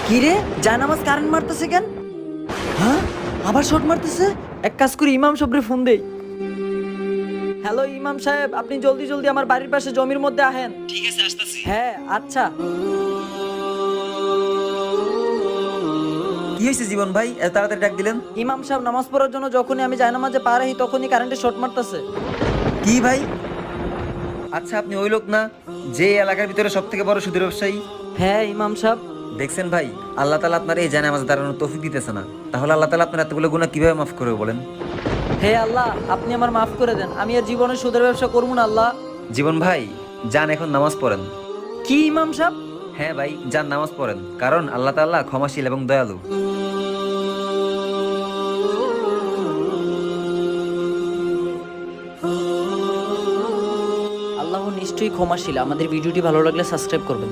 কি রে, জায়নামাজ কারেন্ট মারতেছে কেন? হ্যাঁ, আবার শট মারতেছে। এক কাজ করি, ইমাম সাহেবরে ফোন দেই। হ্যালো ইমাম সাহেব, আপনি জলদি জলদি আমার বাড়ির পাশে জমির মধ্যে আহেন। ঠিক আছে, আসতেছি। হ্যাঁ আচ্ছা। কি হয়েছে জীবন ভাই, এত তাড়াতাড়ি ডাক দিলেন? ইমাম সাহেব, নামাজ পড়ার জন্য যখনই আমি জায়নামাজে পা রাখি তখনই কারেন্টে শট মারতেছে। কি ভাই? আচ্ছা, আপনি ওই লোক না যে এই এলাকার ভিতরে সব থেকে বড় সুদের ব্যবসায়ী? হ্যাঁ ইমাম সাহেব। দেখছেন ভাই, আল্লাহ তাআলা আপনার এই জানামাজে দাঁড়ানোর তৌফিক দিতেছে না, তাহলে আল্লাহ তাআলা আপনার এতগুলো গুনাহ কিভাবে মাফ করবে বলেন? হে আল্লাহ, আপনি আমার মাফ করে দেন, আমি আর জীবনে সুদের ব্যবসা করবো না আল্লাহ। জীবন ভাই, যান এখন নামাজ পড়েন। কি ইমাম সাহেব? হ্যাঁ ভাই, যান নামাজ পড়েন, কারণ আল্লাহ তাআলা ক্ষমাশীল এবং দয়ালু। আল্লাহ নিশ্চয়ই ক্ষমাশীল। আমাদের ভিডিওটি ভালো লাগলে সাবস্ক্রাইব করবেন।